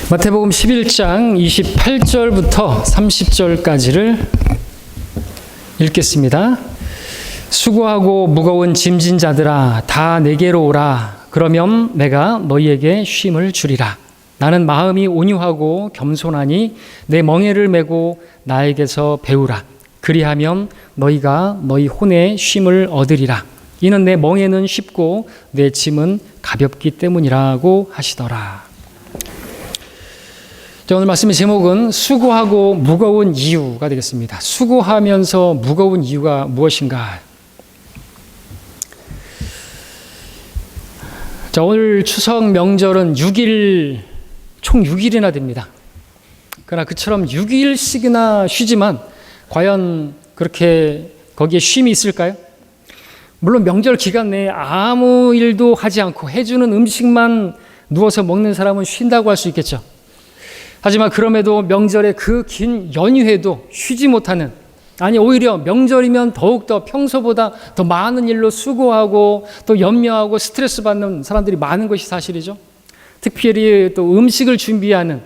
마태복음 11장 28절부터 30절까지를 읽겠습니다. 수고하고 무거운 짐진 자들아 다 내게로 오라. 그러면 내가 너희에게 쉼을 주리라. 나는 마음이 온유하고 겸손하니 내 멍에를 메고 나에게서 배우라. 그리하면 너희가 너희 혼에 쉼을 얻으리라. 이는 내 멍에는 쉽고 내 짐은 가볍기 때문이라고 하시더라. 오늘 말씀의 제목은 수고하고 무거운 이유가 되겠습니다. 수고하면서 무거운 이유가 무엇인가? 오늘 추석 명절은 총 6일이나 됩니다. 그러나 그처럼 6일씩이나 쉬지만 과연 그렇게 거기에 쉼이 있을까요? 물론 명절 기간 내에 아무 일도 하지 않고 해주는 음식만 누워서 먹는 사람은 쉰다고 할 수 있겠죠. 하지만 그럼에도 명절에 그 긴 연휴에도 쉬지 못하는, 아니 오히려 명절이면 더욱더 평소보다 더 많은 일로 수고하고 또 염려하고 스트레스 받는 사람들이 많은 것이 사실이죠. 특별히 또 음식을 준비하는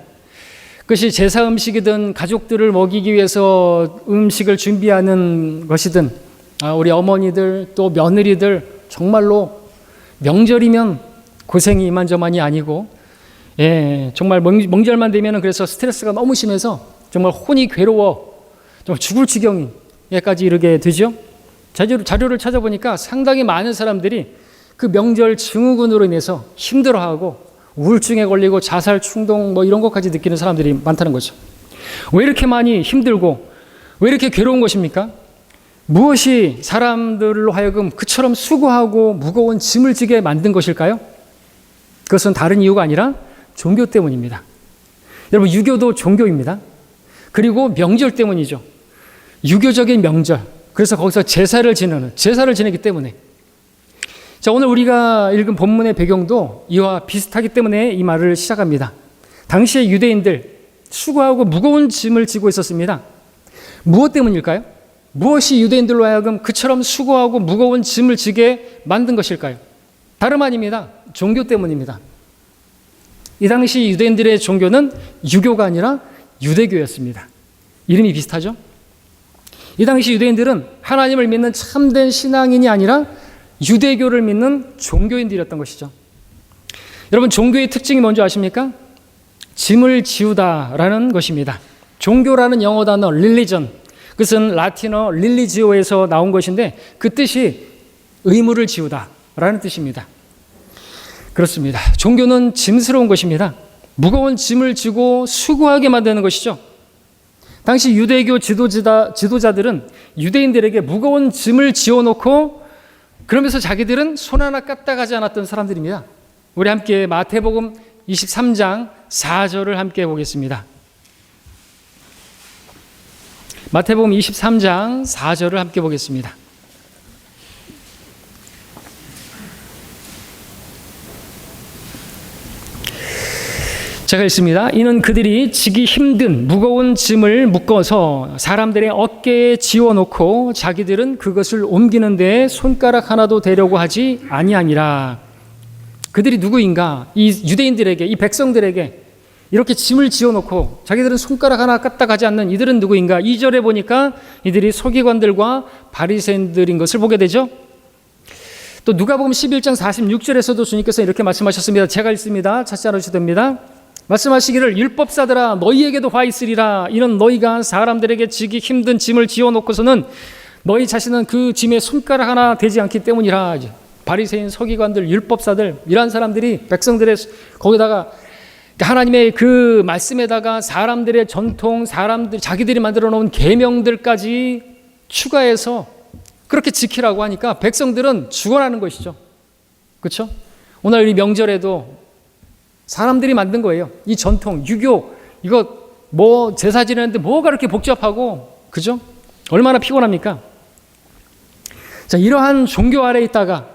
그것이 제사 음식이든 가족들을 먹이기 위해서 음식을 준비하는 것이든 우리 어머니들 또 며느리들 정말로 명절이면 고생이 이만저만이 아니고 정말 명절만 되면 그래서 스트레스가 너무 심해서 정말 혼이 괴로워 정말 죽을 지경에까지 이르게 되죠. 자료를 찾아보니까 상당히 많은 사람들이 그 명절 증후군으로 인해서 힘들어하고 우울증에 걸리고 자살 충동 이런 것까지 느끼는 사람들이 많다는 거죠. 왜 이렇게 많이 힘들고 왜 이렇게 괴로운 것입니까? 무엇이 사람들로 하여금 그처럼 수고하고 무거운 짐을 지게 만든 것일까요? 그것은 다른 이유가 아니라 종교 때문입니다. 여러분, 유교도 종교입니다. 그리고 명절 때문이죠. 유교적인 명절. 그래서 거기서 제사를 지내기 때문에. 자, 오늘 우리가 읽은 본문의 배경도 이와 비슷하기 때문에 이 말을 시작합니다. 당시의 유대인들 수고하고 무거운 짐을 지고 있었습니다. 무엇 때문일까요? 무엇이 유대인들로 하여금 그처럼 수고하고 무거운 짐을 지게 만든 것일까요? 다름 아닙니다. 종교 때문입니다. 이 당시 유대인들의 종교는 유교가 아니라 유대교였습니다. 이름이 비슷하죠? 이 당시 유대인들은 하나님을 믿는 참된 신앙인이 아니라 유대교를 믿는 종교인들이었던 것이죠. 여러분, 종교의 특징이 뭔지 아십니까? 짐을 지우다라는 것입니다. 종교라는 영어 단어 religion, 그것은 라틴어 릴리지오에서 나온 것인데 그 뜻이 의무를 지우다라는 뜻입니다. 그렇습니다. 종교는 짐스러운 것입니다. 무거운 짐을 지고 수고하게 만드는 것이죠. 당시 유대교 지도자들은 유대인들에게 무거운 짐을 지어놓고 그러면서 자기들은 손 하나 까딱하지 않았던 사람들입니다. 우리 함께 마태복음 23장 4절을 함께 보겠습니다. 마태복음 23장 4절을 함께 보겠습니다. 제가 읽습니다. 이는 그들이 지기 힘든 무거운 짐을 묶어서 사람들의 어깨에 지워놓고 자기들은 그것을 옮기는 데에 손가락 하나도 대려고 하지 아니하니라. 그들이 누구인가? 이 유대인들에게, 이 백성들에게 이렇게 짐을 지어놓고 자기들은 손가락 하나 까딱하지 않는 이들은 누구인가? 2절에 보니까 이들이 서기관들과 바리새인들인 것을 보게 되죠. 또 누가복음 11장 46절에서도 주님께서 이렇게 말씀하셨습니다. 제가 읽습니다. 찾지 않으셔도 됩니다. 말씀하시기를 율법사들아 너희에게도 화 있으리라. 이는 너희가 사람들에게 지기 힘든 짐을 지어놓고서는 너희 자신은 그 짐에 손가락 하나 대지 않기 때문이라. 바리새인, 서기관들, 율법사들 이러한 사람들이 백성들의 거기다가 하나님의 그 말씀에다가 사람들의 전통, 자기들이 만들어 놓은 계명들까지 추가해서 그렇게 지키라고 하니까 백성들은 죽어나는 것이죠. 그렇죠? 오늘 이 명절에도 사람들이 만든 거예요. 이 전통, 유교, 이거 제사 지내는데 뭐가 그렇게 복잡하고, 그죠? 얼마나 피곤합니까? 자, 이러한 종교 아래에 있다가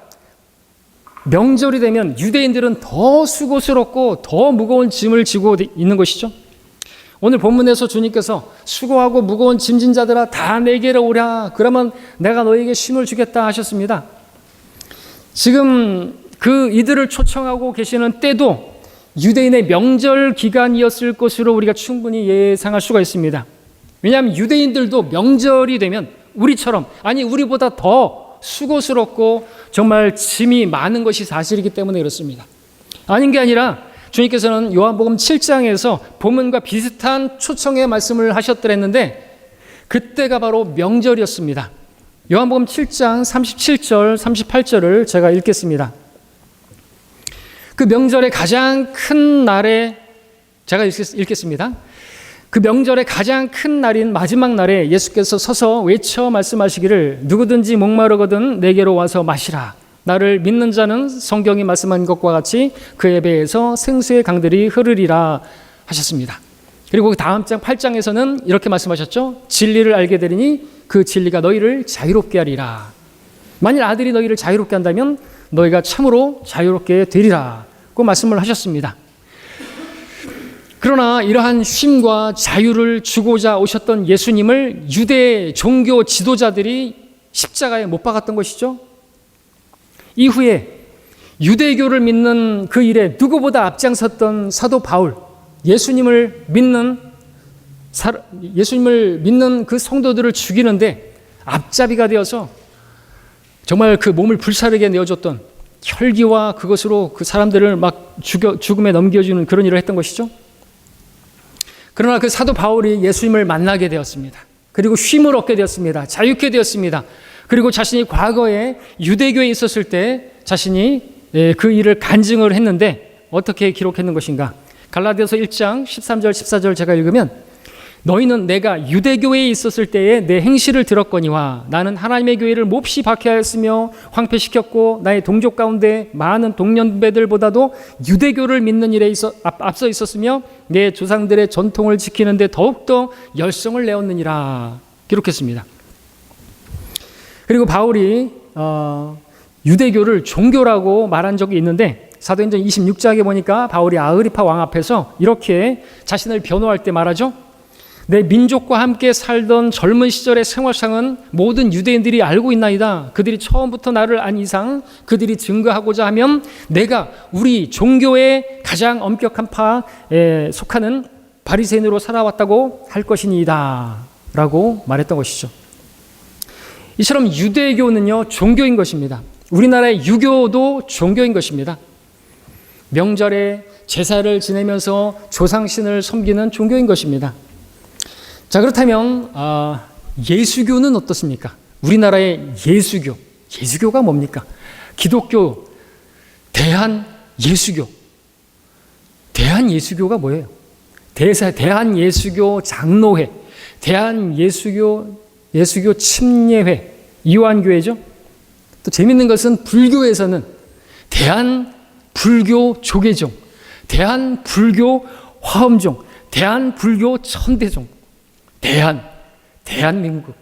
명절이 되면 유대인들은 더 수고스럽고 더 무거운 짐을 지고 있는 것이죠. 오늘 본문에서 주님께서 수고하고 무거운 짐진 자들아 다 내게로 오라. 그러면 내가 너에게 쉼을 주겠다 하셨습니다. 지금 이들을 초청하고 계시는 때도 유대인의 명절 기간이었을 것으로 우리가 충분히 예상할 수가 있습니다. 왜냐하면 유대인들도 명절이 되면 우리처럼, 아니 우리보다 더 수고스럽고 정말 짐이 많은 것이 사실이기 때문에 그렇습니다. 아닌 게 아니라 주님께서는 요한복음 7장에서 본문과 비슷한 초청의 말씀을 하셨더랬는데 그때가 바로 명절이었습니다. 요한복음 7장 37절 38절을 제가 읽겠습니다. 그 명절의 가장 큰 날에, 제가 읽겠습니다. 그 명절의 가장 큰 날인 마지막 날에 예수께서 서서 외쳐 말씀하시기를 누구든지 목마르거든 내게로 와서 마시라. 나를 믿는 자는 성경이 말씀한 것과 같이 그의 배에서 생수의 강들이 흐르리라 하셨습니다. 그리고 그 다음 장 8장에서는 이렇게 말씀하셨죠. 진리를 알게 되리니 그 진리가 너희를 자유롭게 하리라. 만일 아들이 너희를 자유롭게 한다면 너희가 참으로 자유롭게 되리라 고 말씀을 하셨습니다. 그러나 이러한 쉼과 자유를 주고자 오셨던 예수님을 유대 종교 지도자들이 십자가에 못 박았던 것이죠. 이후에 유대교를 믿는 그 일에 누구보다 앞장섰던 사도 바울, 예수님을 믿는 그 성도들을 죽이는데 앞잡이가 되어서 정말 그 몸을 불사르게 내어줬던, 혈기와 그것으로 그 사람들을 막 죽음에 넘겨주는 그런 일을 했던 것이죠. 그러나 그 사도 바울이 예수님을 만나게 되었습니다. 그리고 쉼을 얻게 되었습니다. 자유케 되었습니다. 그리고 자신이 과거에 유대교에 있었을 때 자신이 그 일을 간증을 했는데 어떻게 기록했는 것인가? 갈라디아서 1장 13절 14절 제가 읽으면 너희는 내가 유대교에 있었을 때에 내 행실을 들었거니와 나는 하나님의 교회를 몹시 박해하였으며 황폐시켰고 나의 동족 가운데 많은 동년배들보다도 유대교를 믿는 일에 앞서 있었으며 내 조상들의 전통을 지키는 데 더욱더 열성을 내었느니라 기록했습니다. 그리고 바울이 유대교를 종교라고 말한 적이 있는데 사도행전 26장에 보니까 바울이 아그리파 왕 앞에서 이렇게 자신을 변호할 때 말하죠. 내 민족과 함께 살던 젊은 시절의 생활상은 모든 유대인들이 알고 있나이다. 그들이 처음부터 나를 안 이상 그들이 증거하고자 하면 내가 우리 종교의 가장 엄격한 파에 속하는 바리새인으로 살아왔다고 할 것이니이다 라고 말했던 것이죠. 이처럼 유대교는요 종교인 것입니다. 우리나라의 유교도 종교인 것입니다. 명절에 제사를 지내면서 조상신을 섬기는 종교인 것입니다. 자, 그렇다면 예수교는 어떻습니까? 우리나라의 예수교가 뭡니까? 기독교 대한예수교. 대한예수교가 뭐예요? 대한예수교 장로회, 예수교 침례회, 이완교회죠. 또 재밌는 것은 불교에서는 대한불교 조계종, 대한불교 화엄종, 대한불교 천대종, 대한민국.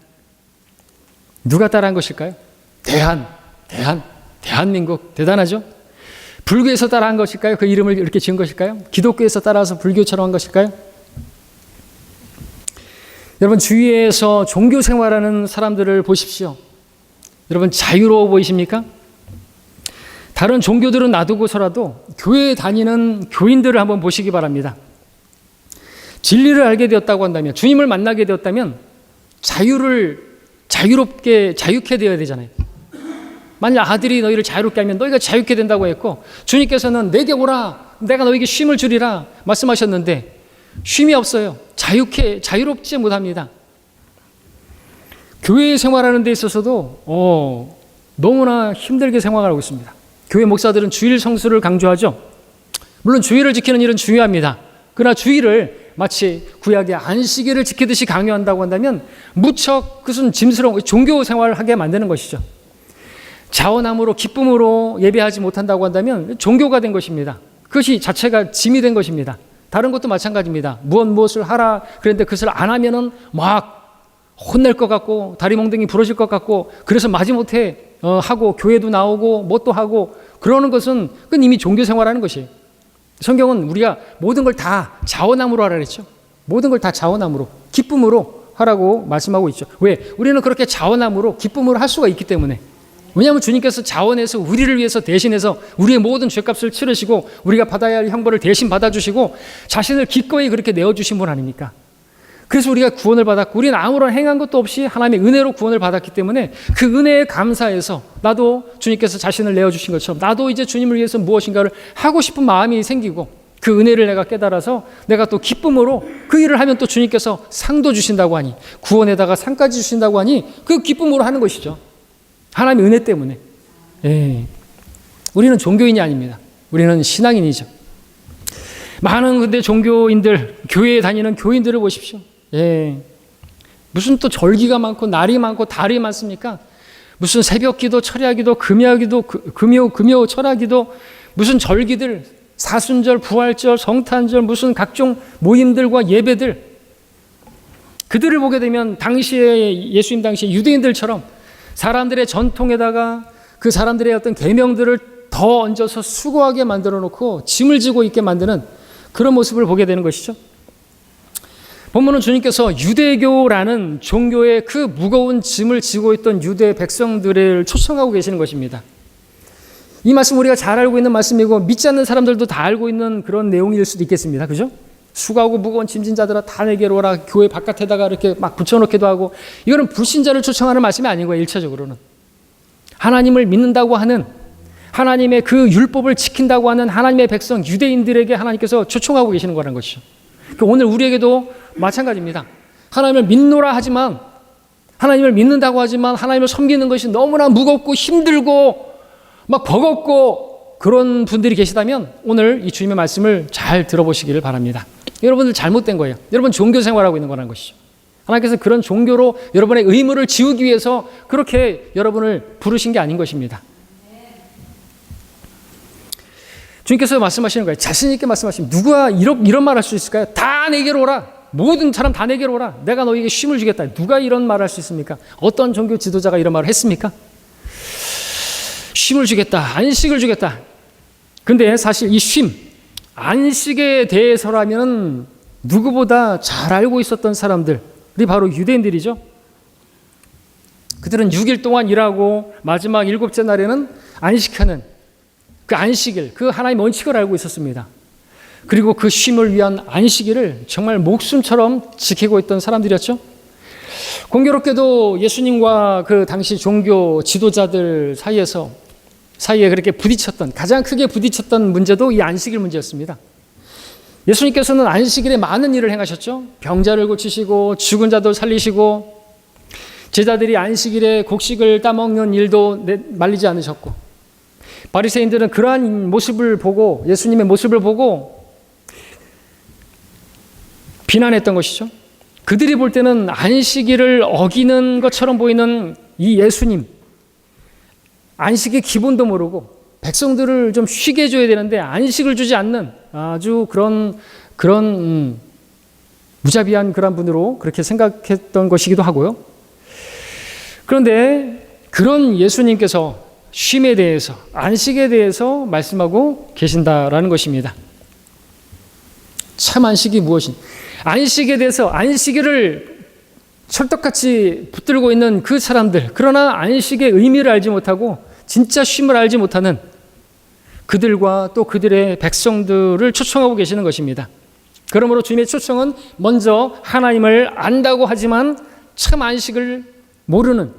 누가 따라한 것일까요? 대한민국. 대단하죠? 불교에서 따라한 것일까요? 그 이름을 이렇게 지은 것일까요? 기독교에서 따라서 불교처럼 한 것일까요? 여러분 주위에서 종교 생활하는 사람들을 보십시오. 여러분 자유로워 보이십니까? 다른 종교들은 놔두고서라도 교회에 다니는 교인들을 한번 보시기 바랍니다. 진리를 알게 되었다고 한다면, 주님을 만나게 되었다면 자유케 되어야 되잖아요. 만약 아들이 너희를 자유롭게 하면 너희가 자유케 된다고 했고, 주님께서는 내게 오라 내가 너희에게 쉼을 주리라 말씀하셨는데 쉼이 없어요. 자유롭지 못합니다. 교회 생활하는 데 있어서도 너무나 힘들게 생활하고 있습니다. 교회 목사들은 주일 성수를 강조하죠. 물론 주일을 지키는 일은 중요합니다. 그러나 주일을 마치 구약의 안식일을 지키듯이 강요한다고 한다면 무척 그것은 짐스러운 종교 생활을 하게 만드는 것이죠. 자원함으로 기쁨으로 예배하지 못한다고 한다면 종교가 된 것입니다. 그것이 자체가 짐이 된 것입니다. 다른 것도 마찬가지입니다. 무엇을 하라 그랬는데 그것을 안 하면은 막 혼낼 것 같고 다리 몽둥이 부러질 것 같고 그래서 마지못해 하고 교회도 나오고 뭣도 하고 그러는 것은 그건 이미 종교 생활하는 것이에요. 성경은 우리가 모든 걸 다 자원함으로 하라 그랬죠. 모든 걸 다 자원함으로 기쁨으로 하라고 말씀하고 있죠. 왜? 우리는 그렇게 자원함으로 기쁨으로 할 수가 있기 때문에 왜냐하면 주님께서 자원해서 우리를 위해서 대신해서 우리의 모든 죄값을 치르시고 우리가 받아야 할 형벌을 대신 받아주시고 자신을 기꺼이 그렇게 내어주신 분 아닙니까? 그래서 우리가 구원을 받았고 우리는 아무런 행한 것도 없이 하나님의 은혜로 구원을 받았기 때문에 그 은혜에 감사해서 나도 주님께서 자신을 내어주신 것처럼 나도 이제 주님을 위해서 무엇인가를 하고 싶은 마음이 생기고 그 은혜를 내가 깨달아서 내가 또 기쁨으로 그 일을 하면 또 주님께서 상도 주신다고 하니 구원에다가 상까지 주신다고 하니 그 기쁨으로 하는 것이죠. 하나님의 은혜 때문에. 우리는 종교인이 아닙니다. 우리는 신앙인이죠. 많은 근데 종교인들, 교회에 다니는 교인들을 보십시오. 무슨 또 절기가 많고 날이 많고 달이 많습니까? 무슨 새벽기도, 철야기도, 금야기도, 금요 철야기도, 무슨 절기들, 사순절, 부활절, 성탄절, 무슨 각종 모임들과 예배들, 그들을 보게 되면 당시에 예수님 당시에 유대인들처럼 사람들의 전통에다가 그 사람들의 어떤 계명들을 더 얹어서 수고하게 만들어 놓고 짐을 지고 있게 만드는 그런 모습을 보게 되는 것이죠. 본문은 주님께서 유대교라는 종교의 그 무거운 짐을 지고 있던 유대 백성들을 초청하고 계시는 것입니다. 이 말씀 우리가 잘 알고 있는 말씀이고 믿지 않는 사람들도 다 알고 있는 그런 내용일 수도 있겠습니다. 그죠? 수고하고 무거운 짐진 자들아 다 내게로 오라. 교회 바깥에다가 이렇게 막 붙여놓기도 하고, 이거는 불신자를 초청하는 말씀이 아닌 거예요. 1차적으로는 하나님을 믿는다고 하는, 하나님의 그 율법을 지킨다고 하는 하나님의 백성 유대인들에게 하나님께서 초청하고 계시는 거라는 것이죠. 오늘 우리에게도 마찬가지입니다. 하나님을 믿노라 하지만, 하나님을 믿는다고 하지만 하나님을 섬기는 것이 너무나 무겁고 힘들고 막 버겁고 그런 분들이 계시다면 오늘 이 주님의 말씀을 잘 들어보시기를 바랍니다. 여러분들 잘못된 거예요. 여러분 종교 생활하고 있는 거라는 것이죠. 하나님께서 그런 종교로 여러분의 의무를 지우기 위해서 그렇게 여러분을 부르신 게 아닌 것입니다. 주님께서 말씀하시는 거예요. 자신 있게 말씀하시면 누가 이런 말 할 수 있을까요? 다 내게로 오라. 모든 사람 다 내게로 오라. 내가 너에게 쉼을 주겠다. 누가 이런 말 할 수 있습니까? 어떤 종교 지도자가 이런 말을 했습니까? 쉼을 주겠다. 안식을 주겠다. 근데 사실 이 쉼, 안식에 대해서라면 누구보다 잘 알고 있었던 사람들이 바로 유대인들이죠. 그들은 6일 동안 일하고 마지막 7째 날에는 안식하는 그 안식일, 그 하나님의 원칙을 알고 있었습니다. 그리고 그 쉼을 위한 안식일을 정말 목숨처럼 지키고 있던 사람들이었죠. 공교롭게도 예수님과 그 당시 종교 지도자들 사이에 그렇게 가장 크게 부딪혔던 문제도 이 안식일 문제였습니다. 예수님께서는 안식일에 많은 일을 행하셨죠. 병자를 고치시고 죽은 자도 살리시고, 제자들이 안식일에 곡식을 따먹는 일도 말리지 않으셨고, 바리새인들은 그러한 모습을 보고, 예수님의 모습을 보고 비난했던 것이죠. 그들이 볼 때는 안식일을 어기는 것처럼 보이는 이 예수님, 안식의 기본도 모르고 백성들을 좀 쉬게 해줘야 되는데 안식을 주지 않는 아주 그런 무자비한 그런 분으로 그렇게 생각했던 것이기도 하고요. 그런데 그런 예수님께서 쉼에 대해서, 안식에 대해서 말씀하고 계신다라는 것입니다. 참 안식이 무엇인? 안식에 대해서, 안식일을 철떡같이 붙들고 있는 그 사람들, 그러나 안식의 의미를 알지 못하고 진짜 쉼을 알지 못하는 그들과 또 그들의 백성들을 초청하고 계시는 것입니다. 그러므로 주님의 초청은 먼저 하나님을 안다고 하지만 참 안식을 모르는,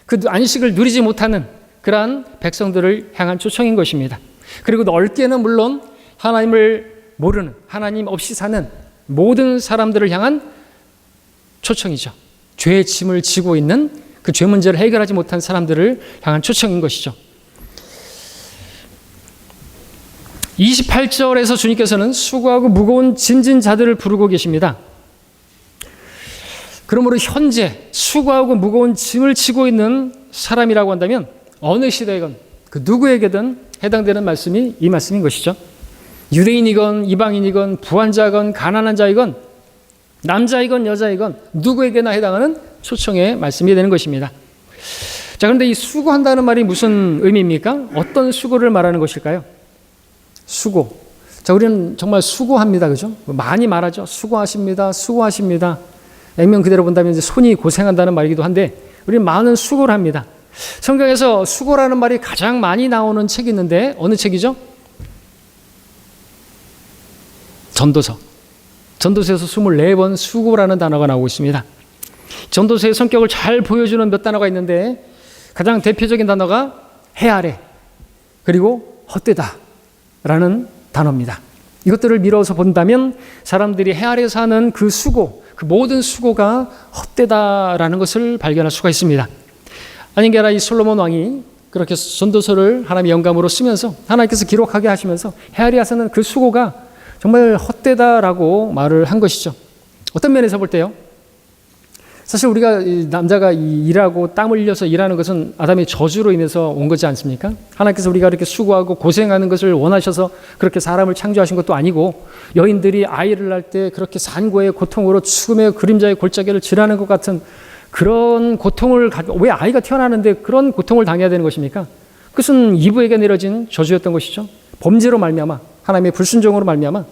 그 안식을 누리지 못하는 그러한 백성들을 향한 초청인 것입니다. 그리고 넓게는 물론 하나님을 모르는, 하나님 없이 사는 모든 사람들을 향한 초청이죠. 죄의 짐을 지고 있는, 그 죄 문제를 해결하지 못한 사람들을 향한 초청인 것이죠. 28절에서 주님께서는 수고하고 무거운 짐진 자들을 부르고 계십니다. 그러므로 현재 수고하고 무거운 짐을 지고 있는 사람이라고 한다면 어느 시대건 그 누구에게든 해당되는 말씀이 이 말씀인 것이죠. 유대인이건 이방인이건 부한자건 가난한 자이건 남자이건 여자이건 누구에게나 해당하는 초청의 말씀이 되는 것입니다. 자, 그런데 이 수고한다는 말이 무슨 의미입니까? 어떤 수고를 말하는 것일까요? 수고. 자, 우리는 정말 수고합니다. 그죠? 많이 말하죠. 수고하십니다. 수고하십니다. 액면 그대로 본다면 이제 손이 고생한다는 말이기도 한데 우리는 많은 수고를 합니다. 성경에서 수고라는 말이 가장 많이 나오는 책이 있는데 어느 책이죠? 전도서. 전도서에서 24번 수고라는 단어가 나오고 있습니다. 전도서의 성격을 잘 보여주는 몇 단어가 있는데 가장 대표적인 단어가 헤아래 그리고 헛되다 라는 단어입니다. 이것들을 미뤄서 본다면 사람들이 헤아려서 하는 그 수고, 그 모든 수고가 헛되다라는 것을 발견할 수가 있습니다. 아닌 게 아니라 이 솔로몬 왕이 그렇게 전도서를 하나님의 영감으로 쓰면서 하나님께서 기록하게 하시면서 헤아려서는 그 수고가 정말 헛되다라고 말을 한 것이죠. 어떤 면에서 볼 때요? 사실 우리가 남자가 일하고 땀 흘려서 일하는 것은 아담의 저주로 인해서 온 거지 않습니까? 하나님께서 우리가 이렇게 수고하고 고생하는 것을 원하셔서 그렇게 사람을 창조하신 것도 아니고 여인들이 아이를 낳을 때 그렇게 산고의 고통으로 죽음의 그림자의 골짜기를 지나는 것 같은 그런 고통을 왜 아이가 태어나는데 그런 고통을 당해야 되는 것입니까? 그것은 이브에게 내려진 저주였던 것이죠. 범죄로 말미암아 하나님의 불순종으로 말미암아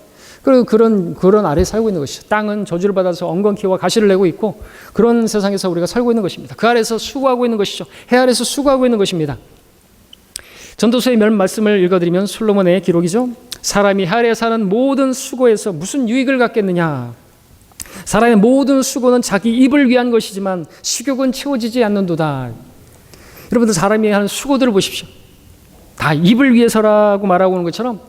그리고 그런 아래에 살고 있는 것이죠. 땅은 저주를 받아서 엉겅퀴와 가시를 내고 있고 그런 세상에서 우리가 살고 있는 것입니다. 그 아래에서 수고하고 있는 것이죠. 해 아래에서 수고하고 있는 것입니다. 전도서의 몇 말씀을 읽어드리면 솔로몬의 기록이죠. 사람이 해 아래에 사는 모든 수고에서 무슨 유익을 갖겠느냐. 사람의 모든 수고는 자기 입을 위한 것이지만 식욕은 채워지지 않는도다. 여러분들 사람이 하는 수고들을 보십시오. 다 입을 위해서라고 말하고 있는 것처럼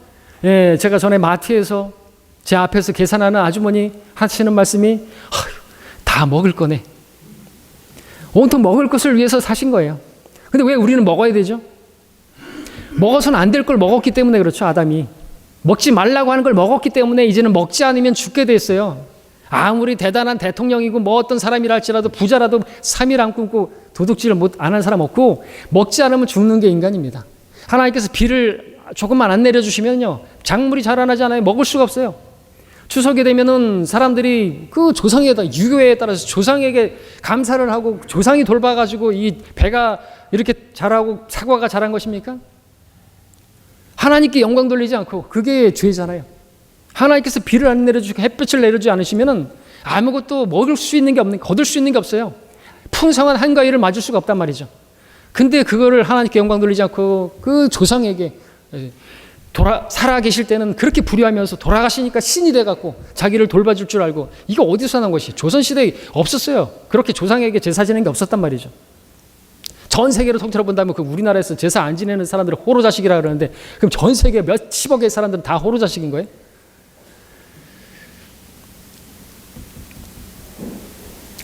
제가 전에 마트에서 제 앞에서 계산하는 아주머니 하시는 말씀이 다 먹을 거네. 온통 먹을 것을 위해서 사신 거예요. 근데 왜 우리는 먹어야 되죠? 먹어서는 안 될 걸 먹었기 때문에 그렇죠. 아담이. 먹지 말라고 하는 걸 먹었기 때문에 이제는 먹지 않으면 죽게 됐어요. 아무리 대단한 대통령이고 뭐 어떤 사람이라 할지라도 부자라도 3일 안 굶고 도둑질을 안 한 사람 없고 먹지 않으면 죽는 게 인간입니다. 하나님께서 비를 조금만 안 내려주시면요. 작물이 자라나지 않아요. 먹을 수가 없어요. 추석이 되면은 사람들이 그 조상에다 유교에 따라서 조상에게 감사를 하고 조상이 돌봐가지고 이 배가 이렇게 자라고 사과가 자란 것입니까? 하나님께 영광 돌리지 않고 그게 죄잖아요. 하나님께서 비를 안 내려주고 햇볕을 내려주지 않으시면은 아무것도 먹을 수 있는 게 없는, 거둘 수 있는 게 없어요. 풍성한 한가위를 맞을 수가 없단 말이죠. 근데 그거를 하나님께 영광 돌리지 않고 그 조상에게 살아 계실 때는 그렇게 부려하면서 돌아가시니까 신이 돼갖고 자기를 돌봐줄 줄 알고 이거 어디서 난 것이 조선시대에 없었어요. 그렇게 조상에게 제사 지내는 게 없었단 말이죠. 전 세계를 통틀어 본다면 그 우리나라에서 제사 안 지내는 사람들은 호로자식이라 그러는데 그럼 전 세계 몇십억의 사람들은 다 호로자식인 거예요?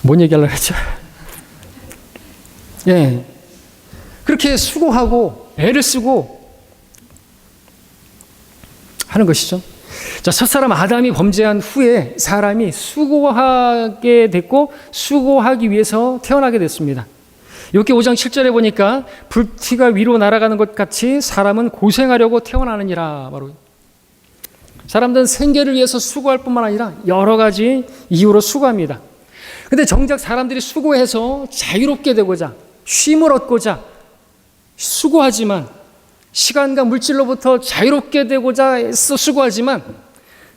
뭔 얘기하려고 했죠? 그렇게 수고하고 애를 쓰고 하는 것이죠. 자, 첫사람 아담이 범죄한 후에 사람이 수고하게 됐고 수고하기 위해서 태어나게 됐습니다. 욥기 5장 7절에 보니까 불티가 위로 날아가는 것 같이 사람은 고생하려고 태어나느니라. 바로 사람들은 생계를 위해서 수고할 뿐만 아니라 여러 가지 이유로 수고합니다. 근데 정작 사람들이 수고해서 자유롭게 되고자 쉼을 얻고자 수고하지만 시간과 물질로부터 자유롭게 되고자 애써 수고하지만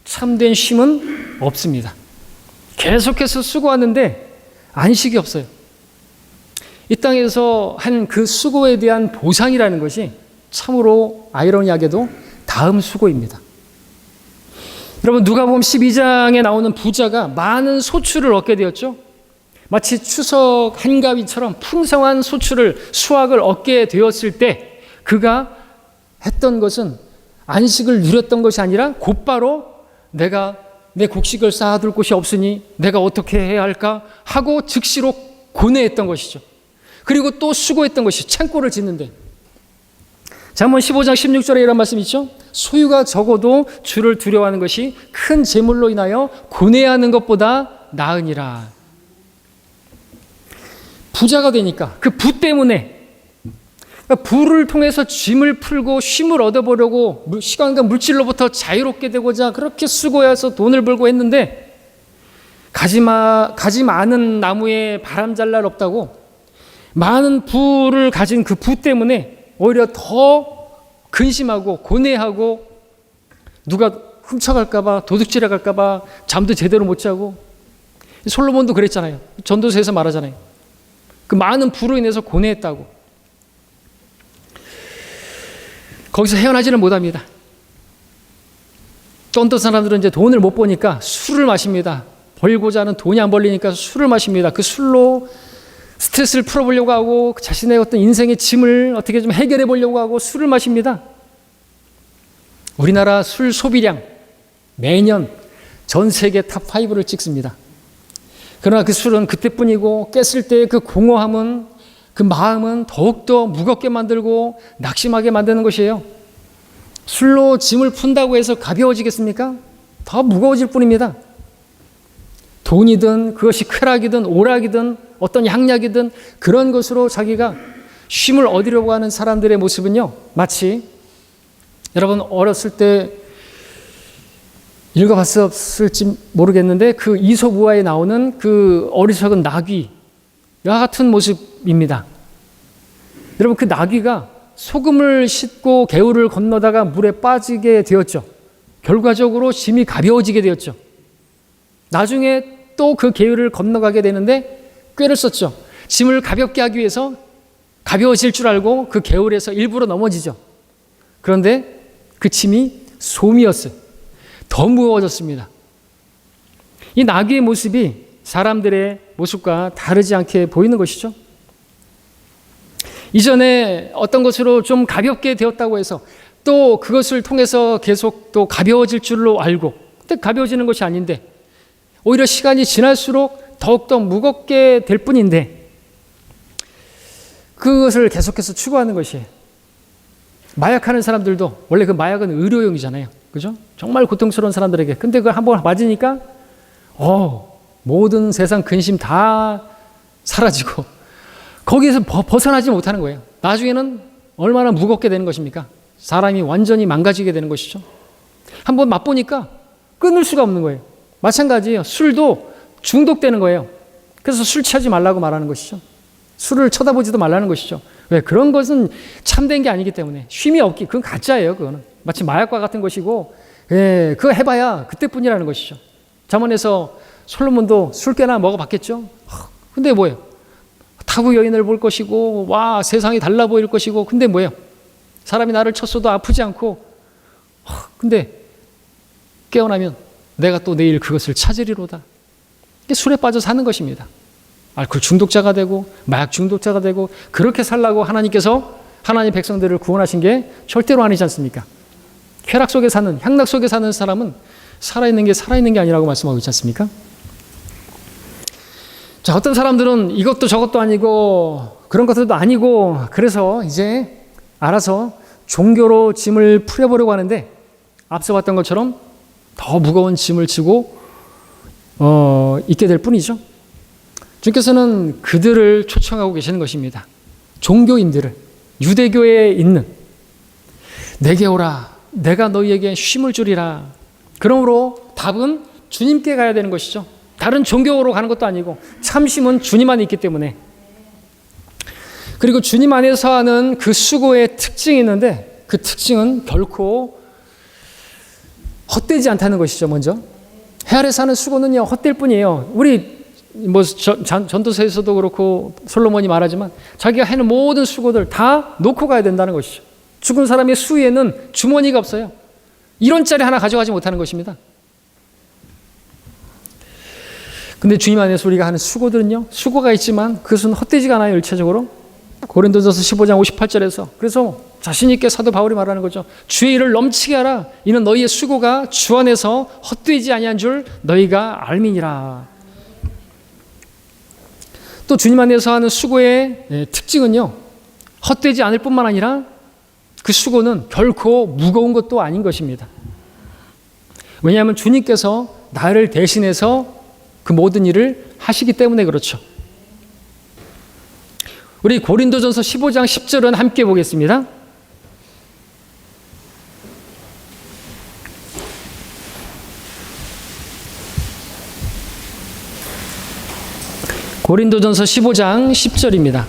참된 쉼은 없습니다. 계속해서 수고하는데 안식이 없어요. 이 땅에서 한 그 수고에 대한 보상이라는 것이 참으로 아이러니하게도 다음 수고입니다. 여러분 누가복음 12장에 나오는 부자가 많은 소출을 얻게 되었죠. 마치 추석 한가위처럼 풍성한 소출을 수확을 얻게 되었을 때 그가 했던 것은 안식을 누렸던 것이 아니라 곧바로 내가 내 곡식을 쌓아둘 곳이 없으니 내가 어떻게 해야 할까 하고 즉시로 고뇌했던 것이죠. 그리고 또 수고했던 것이 창고를 짓는데 잠언 15장 16절에 이런 말씀이 있죠. 소유가 적어도 주를 두려워하는 것이 큰 재물로 인하여 고뇌하는 것보다 나으니라. 부자가 되니까 그 부 때문에 부를 통해서 짐을 풀고 쉼을 얻어보려고 시간과 물질로부터 자유롭게 되고자 그렇게 수고해서 돈을 벌고 했는데 가지 많은 나무에 바람 잘 날 없다고 많은 부를 가진 그 부 때문에 오히려 더 근심하고 고뇌하고 누가 훔쳐갈까 봐 도둑질해 갈까 봐 잠도 제대로 못 자고 솔로몬도 그랬잖아요. 전도서에서 말하잖아요. 그 많은 부로 인해서 고뇌했다고. 거기서 헤어나지는 못합니다. 또 어떤 사람들은 이제 돈을 못 버니까 술을 마십니다. 벌고자 하는 돈이 안 벌리니까 술을 마십니다. 그 술로 스트레스를 풀어보려고 하고 자신의 어떤 인생의 짐을 어떻게 좀 해결해 보려고 하고 술을 마십니다. 우리나라 술 소비량 매년 전 세계 탑5를 찍습니다. 그러나 그 술은 그때뿐이고 깼을 때의 그 공허함은, 그 마음은 더욱더 무겁게 만들고 낙심하게 만드는 것이에요. 술로 짐을 푼다고 해서 가벼워지겠습니까? 더 무거워질 뿐입니다. 돈이든 그것이 쾌락이든 오락이든 어떤 향약이든 그런 것으로 자기가 쉼을 얻으려고 하는 사람들의 모습은요, 마치 여러분 어렸을 때 읽어봤을지 모르겠는데 그 이솝우화에 나오는 그 어리석은 나귀와 같은 모습입니다. 여러분 그 나귀가 소금을 싣고 개울을 건너다가 물에 빠지게 되었죠. 결과적으로 짐이 가벼워지게 되었죠. 나중에 또 그 개울을 건너가게 되는데 꾀를 썼죠. 짐을 가볍게 하기 위해서 가벼워질 줄 알고 그 개울에서 일부러 넘어지죠. 그런데 그 짐이 솜이었어요. 더 무거워졌습니다. 이 나귀의 모습이 사람들의 모습과 다르지 않게 보이는 것이죠. 이전에 어떤 것으로 좀 가볍게 되었다고 해서 또 그것을 통해서 계속 또 가벼워질 줄로 알고, 근데 가벼워지는 것이 아닌데 오히려 시간이 지날수록 더욱더 무겁게 될 뿐인데 그것을 계속해서 추구하는 것이에요. 마약하는 사람들도 원래 그 마약은 의료용이잖아요. 그죠? 정말 고통스러운 사람들에게. 근데 그걸 한번 맞으니까 모든 세상 근심 다 사라지고 거기에서 벗어나지 못하는 거예요. 나중에는 얼마나 무겁게 되는 것입니까? 사람이 완전히 망가지게 되는 것이죠. 한번 맛보니까 끊을 수가 없는 거예요. 마찬가지예요. 술도 중독되는 거예요. 그래서 술 취하지 말라고 말하는 것이죠. 술을 쳐다보지도 말라는 것이죠. 왜? 그런 것은 참된 게 아니기 때문에. 쉼이 없기, 그건 가짜예요. 그거는 마치 마약과 같은 것이고, 그거 해봐야 그때뿐이라는 것이죠. 잠언에서 솔로몬도 술 깨나 먹어봤겠죠. 근데 뭐예요? 타국 여인을 볼 것이고, 와 세상이 달라 보일 것이고, 근데 뭐예요? 사람이 나를 쳤어도 아프지 않고, 근데 깨어나면 내가 또 내일 그것을 찾으리로다. 술에 빠져 사는 것입니다. 알코올 중독자가 되고 마약 중독자가 되고, 그렇게 살라고 하나님께서 하나님 백성들을 구원하신 게 절대로 아니지 않습니까? 쾌락 속에 사는, 향락 속에 사는 사람은 살아있는 게 아니라고 말씀하고 있지 않습니까? 자, 어떤 사람들은 이것도 저것도 아니고 그런 것들도 아니고 그래서 이제 알아서 종교로 짐을 풀어보려고 하는데 앞서 봤던 것처럼 더 무거운 짐을 지고 있게 될 뿐이죠. 주께서는 그들을 초청하고 계시는 것입니다. 종교인들을, 유대교에 있는, 내게 오라, 내가 너희에게 쉼을 주리라. 그러므로 답은 주님께 가야 되는 것이죠. 다른 종교로 가는 것도 아니고 참 쉼은 주님 안에 있기 때문에. 그리고 주님 안에서 하는 그 수고의 특징이 있는데 그 특징은 결코 헛되지 않다는 것이죠. 먼저 해 아래 사는 수고는요 헛될 뿐이에요. 우리 전도서에서도 그렇고 솔로몬이 말하지만 자기가 해는 모든 수고들 다 놓고 가야 된다는 것이죠. 죽은 사람의 수위에는 주머니가 없어요. 1원짜리 하나 가져가지 못하는 것입니다. 근데 주님 안에서 우리가 하는 수고들은요, 수고가 있지만 그것은 헛되지가 않아요. 일차적으로 고린도전서 15장 58절에서 그래서 자신 있게 사도 바울이 말하는 거죠. 주의 일을 넘치게 하라. 이는 너희의 수고가 주 안에서 헛되지 아니한 줄 너희가 알미니라. 또 주님 안에서 하는 수고의 특징은요, 헛되지 않을 뿐만 아니라 그 수고는 결코 무거운 것도 아닌 것입니다. 왜냐하면 주님께서 나를 대신해서 그 모든 일을 하시기 때문에 그렇죠. 우리 고린도전서 15장 10절은 함께 보겠습니다. 고린도전서 15장 10절입니다.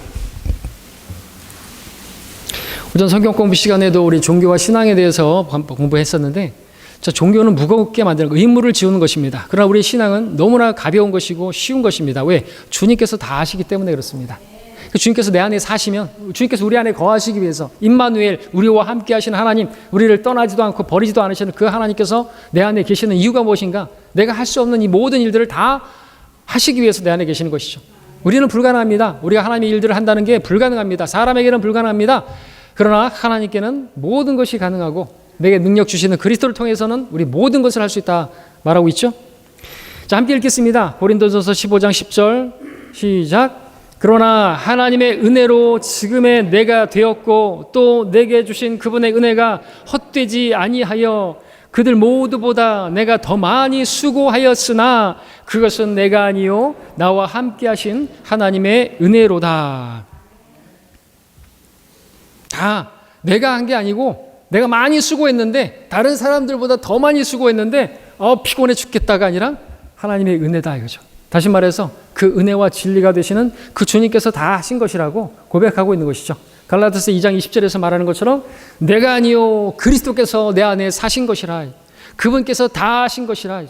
오전 성경 공부 시간에도 우리 종교와 신앙에 대해서 공부했었는데, 자, 종교는 무겁게 만드는 거, 의무를 지우는 것입니다. 그러나 우리의 신앙은 너무나 가벼운 것이고 쉬운 것입니다. 왜? 주님께서 다 아시기 때문에 그렇습니다. 주님께서 내 안에 사시면, 주님께서 우리 안에 거하시기 위해서 임마누엘, 우리와 함께 하시는 하나님, 우리를 떠나지도 않고 버리지도 않으시는 그 하나님께서 내 안에 계시는 이유가 무엇인가? 내가 할 수 없는 이 모든 일들을 다 하시기 위해서 내 안에 계시는 것이죠. 우리는 불가능합니다. 우리가 하나님의 일들을 한다는 게 불가능합니다. 사람에게는 불가능합니다. 그러나 하나님께는 모든 것이 가능하고 내게 능력 주시는 그리스도를 통해서는 우리 모든 것을 할 수 있다 말하고 있죠. 자, 함께 읽겠습니다. 고린도전서 15장 10절 시작. 그러나 하나님의 은혜로 지금의 내가 되었고 또 내게 주신 그분의 은혜가 헛되지 아니하여 그들 모두보다 내가 더 많이 수고하였으나 그것은 내가 아니요 나와 함께 하신 하나님의 은혜로다. 다 내가 한 게 아니고 내가 많이 수고했는데 다른 사람들보다 더 많이 수고했는데 피곤해 죽겠다가 아니라 하나님의 은혜다 이거죠. 다시 말해서 그 은혜와 진리가 되시는 그 주님께서 다 하신 것이라고 고백하고 있는 것이죠. 갈라디아서 2장 20절에서 말하는 것처럼 내가 아니요 그리스도께서 내 안에 사신 것이라, 그분께서 다 하신 것이라.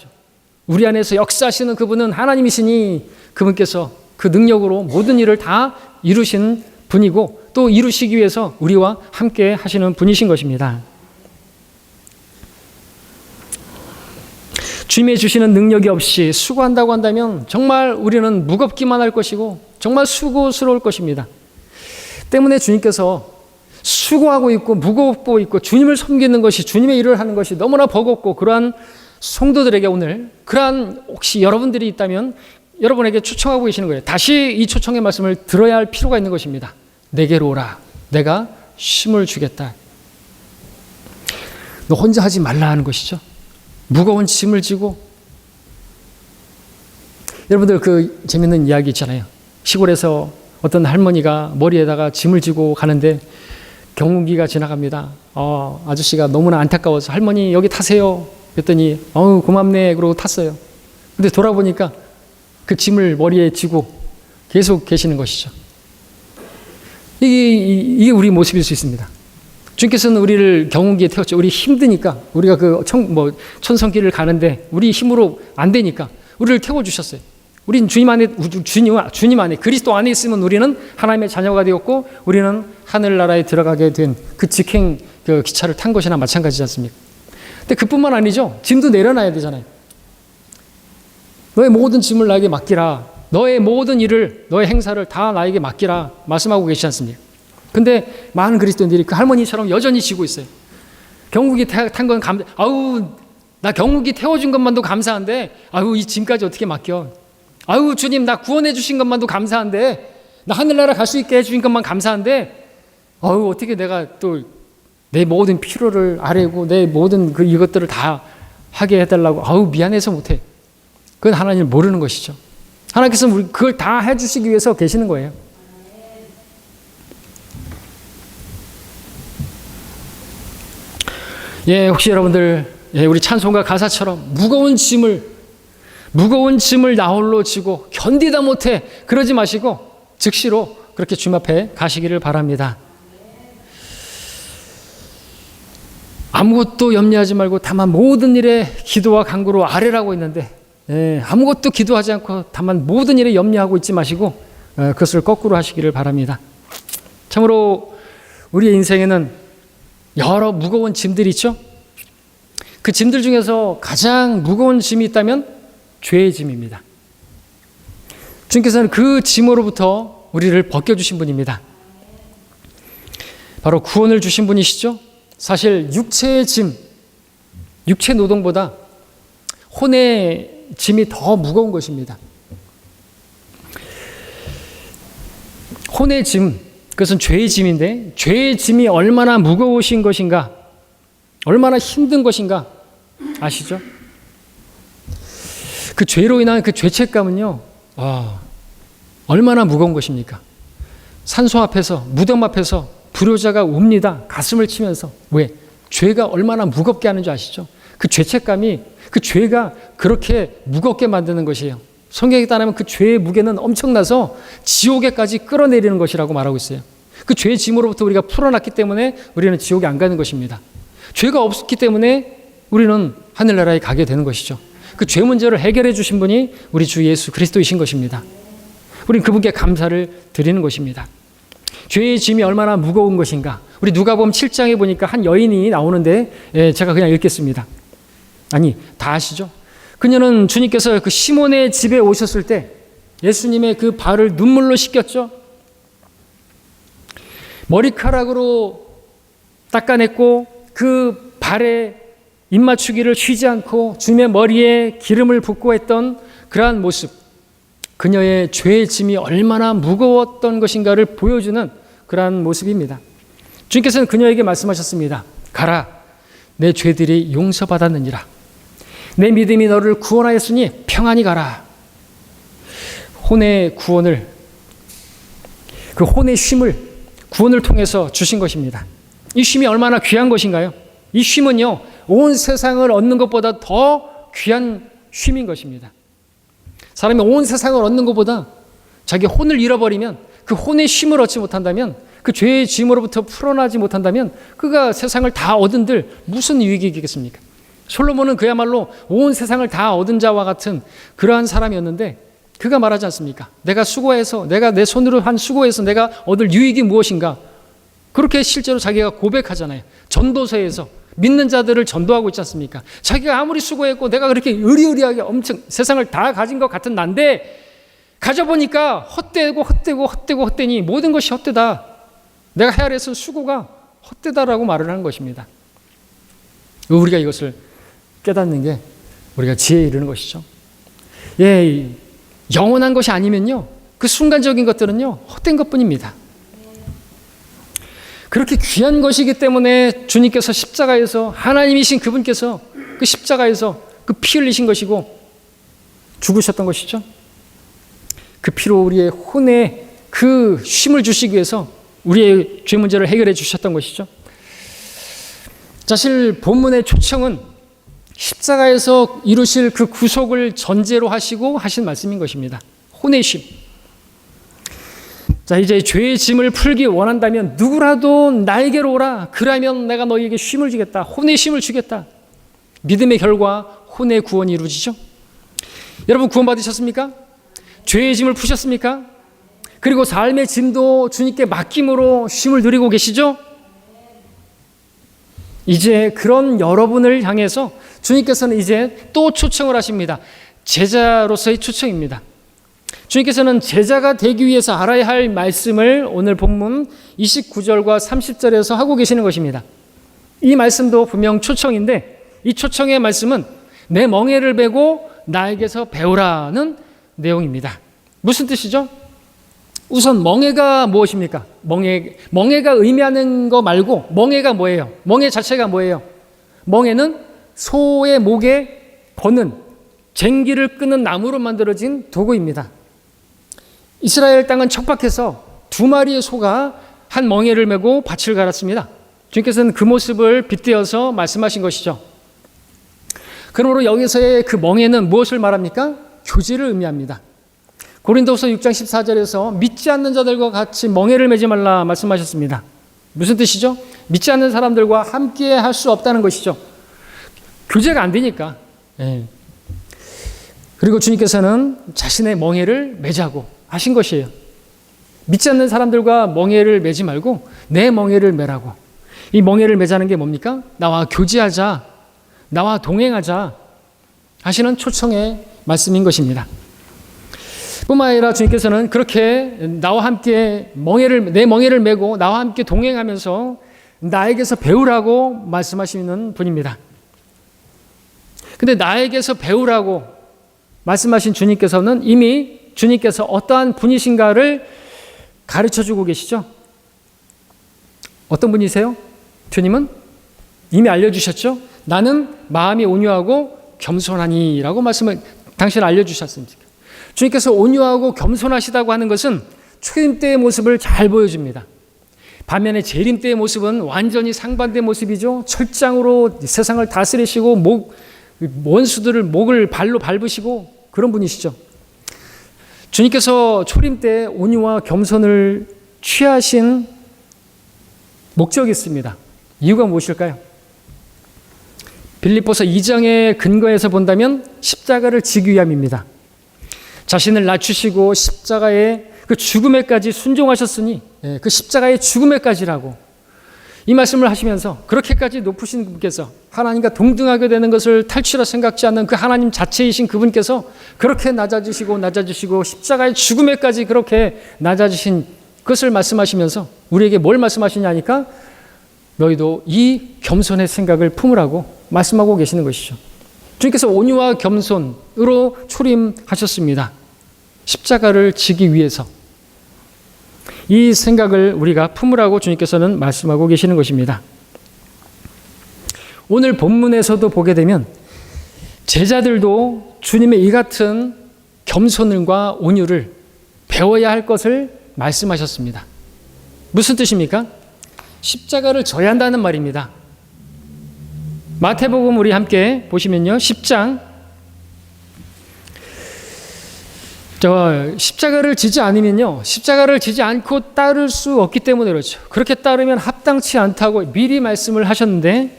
우리 안에서 역사하시는 그분은 하나님이시니 그분께서 그 능력으로 모든 일을 다 이루신 분이고 또 이루시기 위해서 우리와 함께 하시는 분이신 것입니다. 주님이 주시는 능력이 없이 수고한다고 한다면 정말 우리는 무겁기만 할 것이고 정말 수고스러울 것입니다. 때문에 주님께서 수고하고 있고 무겁고 있고 주님을 섬기는 것이, 주님의 일을 하는 것이 너무나 버겁고 그러한 성도들에게 오늘 그러한 혹시 여러분들이 있다면 여러분에게 초청하고 계시는 거예요. 다시 이 초청의 말씀을 들어야 할 필요가 있는 것입니다. 내게로 오라. 내가 쉼을 주겠다. 너 혼자 하지 말라 하는 것이죠. 무거운 짐을 지고. 여러분들 그 재밌는 이야기 있잖아요. 시골에서 어떤 할머니가 머리에다가 짐을 지고 가는데 경운기가 지나갑니다. 아저씨가 너무나 안타까워서 할머니 여기 타세요. 그랬더니 고맙네 그러고 탔어요. 근데 돌아보니까 그 짐을 머리에 지고 계속 계시는 것이죠. 이게 우리 모습일 수 있습니다. 주님께서는 우리를 경운기에 태웠죠. 우리 힘드니까, 우리가 그 천성길을 가는데 우리 힘으로 안 되니까 우리를 태워주셨어요. 우리는 주님 안에 그리스도 안에 있으면 우리는 하나님의 자녀가 되었고 우리는 하늘나라에 들어가게 된 그 직행 그 기차를 탄 것이나 마찬가지지 않습니까? 근데 그뿐만 아니죠. 짐도 내려놔야 되잖아요. 너의 모든 짐을 나에게 맡기라. 너의 모든 일을, 너의 행사를 다 나에게 맡기라 말씀하고 계시지 않습니까? 근데 많은 그리스도인들이 그 할머니처럼 여전히 지고 있어요. 경운기 탄 건 나 경운기 태워준 것만도 감사한데 이 짐까지 어떻게 맡겨? 주님 나 구원해 주신 것만도 감사한데, 나 하늘나라 갈 수 있게 해주신 것만 감사한데 어떻게 내가 또 내 모든 필요를 아뢰고 내 모든 이것들을 다 하게 해달라고 미안해서 못해. 그건 하나님을 모르는 것이죠. 하나님께서 우리 그걸 다 해주시기 위해서 계시는 거예요. 혹시 여러분들 우리 찬송가 가사처럼 무거운 짐을 나 홀로 지고 견디다 못해 그러지 마시고 즉시로 그렇게 주님 앞에 가시기를 바랍니다. 아무것도 염려하지 말고 다만 모든 일에 기도와 간구로 아뢰라고 했는데 아무것도 기도하지 않고 다만 모든 일에 염려하고 있지 마시고 그것을 거꾸로 하시기를 바랍니다. 참으로 우리의 인생에는 여러 무거운 짐들이 있죠. 그 짐들 중에서 가장 무거운 짐이 있다면 죄의 짐입니다. 주님께서는 그 짐으로부터 우리를 벗겨주신 분입니다. 바로 구원을 주신 분이시죠. 사실 육체의 짐, 육체 노동보다 혼의 짐이 더 무거운 것입니다. 혼의 짐, 그것은 죄의 짐인데 죄의 짐이 얼마나 무거우신 것인가, 얼마나 힘든 것인가 아시죠? 그 죄로 인한 그 죄책감은요, 얼마나 무거운 것입니까? 산소 앞에서, 무덤 앞에서 불효자가 웁니다. 가슴을 치면서. 왜? 죄가 얼마나 무겁게 하는 줄 아시죠? 그 죄책감이, 그 죄가 그렇게 무겁게 만드는 것이에요. 성경에 따르면 그 죄의 무게는 엄청나서 지옥에까지 끌어내리는 것이라고 말하고 있어요. 그 죄의 짐으로부터 우리가 풀어났기 때문에 우리는 지옥에 안 가는 것입니다. 죄가 없기 때문에 우리는 하늘나라에 가게 되는 것이죠. 그 죄 문제를 해결해 주신 분이 우리 주 예수 그리스도이신 것입니다. 우리는 그분께 감사를 드리는 것입니다. 죄의 짐이 얼마나 무거운 것인가. 우리 누가복음 7장에 보니까 한 여인이 나오는데 제가 그냥 읽겠습니다. 아니, 다 아시죠? 그녀는 주님께서 그 시몬의 집에 오셨을 때 예수님의 그 발을 눈물로 씻겼죠. 머리카락으로 닦아냈고 그 발에 입맞추기를 쉬지 않고 주님의 머리에 기름을 붓고 했던 그러한 모습, 그녀의 죄의 짐이 얼마나 무거웠던 것인가를 보여주는 그러한 모습입니다. 주님께서는 그녀에게 말씀하셨습니다. 가라, 내 죄들이 용서받았느니라. 내 믿음이 너를 구원하였으니 평안히 가라. 혼의 구원을, 그 혼의 쉼을 구원을 통해서 주신 것입니다. 이 쉼이 얼마나 귀한 것인가요? 이 쉼은요, 온 세상을 얻는 것보다 더 귀한 쉼인 것입니다. 사람이 온 세상을 얻는 것보다 자기 혼을 잃어버리면, 그 혼의 쉼을 얻지 못한다면, 그 죄의 짐으로부터 풀어나지 못한다면 그가 세상을 다 얻은들 무슨 유익이 있겠습니까? 솔로몬은 그야말로 온 세상을 다 얻은 자와 같은 그러한 사람이었는데 그가 말하지 않습니까? 내가 수고해서, 내가 내 손으로 한 수고해서 내가 얻을 유익이 무엇인가? 그렇게 실제로 자기가 고백하잖아요. 전도서에서 믿는 자들을 전도하고 있지 않습니까? 자기가 아무리 수고했고 내가 그렇게 의리의리하게 엄청 세상을 다 가진 것 같은 난데 가져보니까 헛되니 모든 것이 헛되다. 내가 헤아려서 수고가 헛되다라고 말을 하는 것입니다. 우리가 이것을 깨닫는 게 우리가 지혜에 이르는 것이죠. 예, 영원한 것이 아니면요, 그 순간적인 것들은요, 헛된 것뿐입니다. 그렇게 귀한 것이기 때문에 주님께서 십자가에서, 하나님이신 그분께서 그 십자가에서 그 피 흘리신 것이고 죽으셨던 것이죠. 그 피로 우리의 혼에 그 쉼을 주시기 위해서 우리의 죄 문제를 해결해 주셨던 것이죠. 사실 본문의 초청은 십자가에서 이루실 그 구속을 전제로 하시고 하신 말씀인 것입니다. 혼의 쉼. 자, 이제 죄의 짐을 풀기 원한다면 누구라도 나에게로 오라. 그러면 내가 너희에게 쉼을 주겠다. 혼의 쉼을 주겠다. 믿음의 결과 혼의 구원이 이루어지죠. 여러분, 구원받으셨습니까? 죄의 짐을 푸셨습니까? 그리고 삶의 짐도 주님께 맡김으로 쉼을 누리고 계시죠? 이제 그런 여러분을 향해서 주님께서는 이제 또 초청을 하십니다. 제자로서의 초청입니다. 주님께서는 제자가 되기 위해서 알아야 할 말씀을 오늘 본문 29절과 30절에서 하고 계시는 것입니다. 이 말씀도 분명 초청인데 이 초청의 말씀은 내 멍에를 메고 나에게서 배우라는 내용입니다. 무슨 뜻이죠? 우선 멍에가 무엇입니까? 멍에가 의미하는 거 말고 멍에가 뭐예요? 멍에 자체가 뭐예요? 멍에는 소의 목에 거는 쟁기를 끄는 나무로 만들어진 도구입니다. 이스라엘 땅은 척박해서 두 마리의 소가 한 멍에를 메고 밭을 갈았습니다. 주님께서는 그 모습을 빗대어서 말씀하신 것이죠. 그러므로 여기서의 그 멍에는 무엇을 말합니까? 교제를 의미합니다. 고린도서 6장 14절에서 믿지 않는 자들과 같이 멍에를 매지 말라 말씀하셨습니다. 무슨 뜻이죠? 믿지 않는 사람들과 함께 할 수 없다는 것이죠. 교제가 안 되니까. 그리고 주님께서는 자신의 멍에를 매자고 하신 것이에요. 믿지 않는 사람들과 멍에를 매지 말고 내 멍에를 매라고. 이 멍에를 매자는 게 뭡니까? 나와 교제하자, 나와 동행하자 하시는 초청의 말씀인 것입니다. 뿐만 아니라 주님께서는 그렇게 나와 함께 내 멍에를 메고 나와 함께 동행하면서 나에게서 배우라고 말씀하시는 분입니다. 근데 나에게서 배우라고 말씀하신 주님께서는 이미 주님께서 어떠한 분이신가를 가르쳐주고 계시죠. 어떤 분이세요? 주님은 이미 알려주셨죠. 나는 마음이 온유하고 겸손하니라고 말씀을 당신 알려주셨습니다. 주님께서 온유하고 겸손하시다고 하는 것은 초림 때의 모습을 잘 보여줍니다. 반면에 재림 때의 모습은 완전히 상반된 모습이죠. 철장으로 세상을 다스리시고 원수들을 목을 발로 밟으시고 그런 분이시죠. 주님께서 초림 때 온유와 겸손을 취하신 목적이 있습니다. 이유가 무엇일까요? 빌립보서 2장의 근거에서 본다면 십자가를 지기 위함입니다. 자신을 낮추시고 십자가의 그 죽음에까지 순종하셨으니 그 십자가의 죽음에까지라고 이 말씀을 하시면서 그렇게까지 높으신 분께서 하나님과 동등하게 되는 것을 탈취라 생각지 않는 그 하나님 자체이신 그분께서 그렇게 낮아지시고 십자가의 죽음에까지 그렇게 낮아지신 것을 말씀하시면서 우리에게 뭘 말씀하시냐니까 너희도 이 겸손의 생각을 품으라고 말씀하고 계시는 것이죠. 주님께서 온유와 겸손으로 초림하셨습니다. 십자가를 지기 위해서 이 생각을 우리가 품으라고 주님께서는 말씀하고 계시는 것입니다. 오늘 본문에서도 보게 되면 제자들도 주님의 이 같은 겸손과 온유를 배워야 할 것을 말씀하셨습니다. 무슨 뜻입니까? 십자가를 져야 한다는 말입니다. 마태복음 우리 함께 보시면요. 10장 십자가를 지지 않으면요. 십자가를 지지 않고 따를 수 없기 때문에 그렇죠. 그렇게 따르면 합당치 않다고 미리 말씀을 하셨는데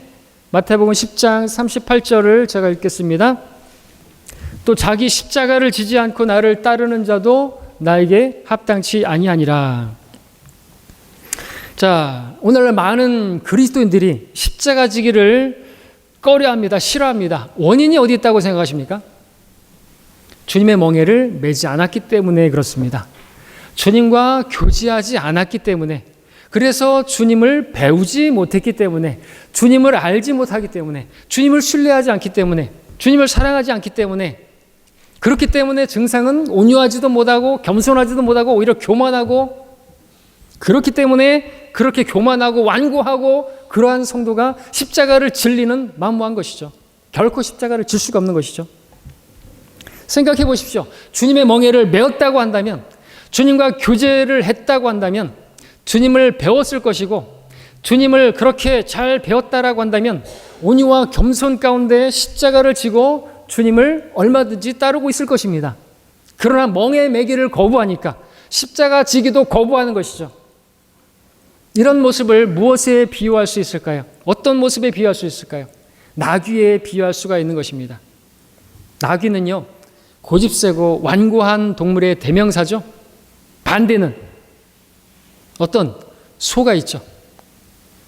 마태복음 10장 38절을 제가 읽겠습니다. 또 자기 십자가를 지지 않고 나를 따르는 자도 나에게 합당치 아니하니라. 자, 오늘날 많은 그리스도인들이 십자가 지기를 꺼려합니다. 싫어합니다. 원인이 어디 있다고 생각하십니까? 주님의 멍에를 매지 않았기 때문에 그렇습니다. 주님과 교제하지 않았기 때문에, 그래서 주님을 배우지 못했기 때문에, 주님을 알지 못하기 때문에, 주님을 신뢰하지 않기 때문에, 주님을 사랑하지 않기 때문에, 그렇기 때문에 증상은 온유하지도 못하고 겸손하지도 못하고 오히려 교만하고, 그렇기 때문에 그렇게 교만하고 완고하고 그러한 성도가 십자가를 질리는 만무한 것이죠. 결코 십자가를 질 수가 없는 것이죠. 생각해 보십시오. 주님의 멍에를 메었다고 한다면, 주님과 교제를 했다고 한다면, 주님을 배웠을 것이고, 주님을 그렇게 잘 배웠다라고 한다면 온유와 겸손 가운데 십자가를 지고 주님을 얼마든지 따르고 있을 것입니다. 그러나 멍에 매기를 거부하니까 십자가 지기도 거부하는 것이죠. 이런 모습을 무엇에 비유할 수 있을까요? 어떤 모습에 비유할 수 있을까요? 나귀에 비유할 수가 있는 것입니다. 나귀는요, 고집세고 완고한 동물의 대명사죠. 반대는 어떤 소가 있죠.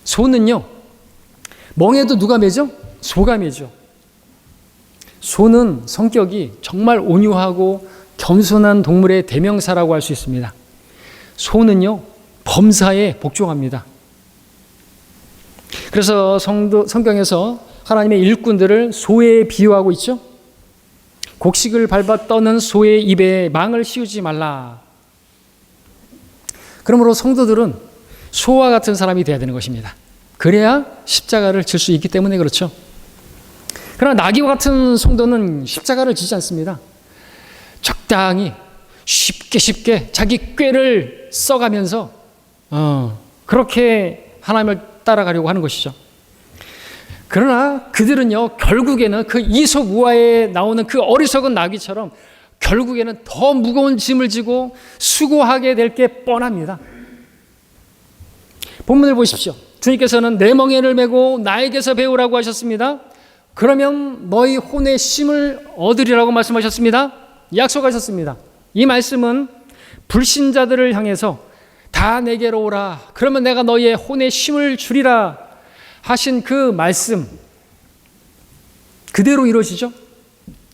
소는요, 멍에도 누가 매죠? 소가 매죠. 소는 성격이 정말 온유하고 겸손한 동물의 대명사라고 할 수 있습니다. 소는요, 범사에 복종합니다. 그래서 성경에서 하나님의 일꾼들을 소에 비유하고 있죠. 곡식을 밟아 떠는 소의 입에 망을 씌우지 말라. 그러므로 성도들은 소와 같은 사람이 되어야 되는 것입니다. 그래야 십자가를 질 수 있기 때문에 그렇죠. 그러나 나귀와 같은 성도는 십자가를 지지 않습니다. 적당히 쉽게 자기 꾀를 써가면서 그렇게 하나님을 따라가려고 하는 것이죠. 그러나 그들은요, 결국에는 그 이솝 우화에 나오는 그 어리석은 나귀처럼 결국에는 더 무거운 짐을 지고 수고하게 될 게 뻔합니다. 본문을 보십시오. 주님께서는 내 멍에를 메고 나에게서 배우라고 하셨습니다. 그러면 너희 혼의 쉼을 얻으리라고 말씀하셨습니다. 약속하셨습니다. 이 말씀은 불신자들을 향해서 다 내게로 오라. 그러면 내가 너희의 혼의 쉼을 주리라 하신 그 말씀 그대로 이루어지죠.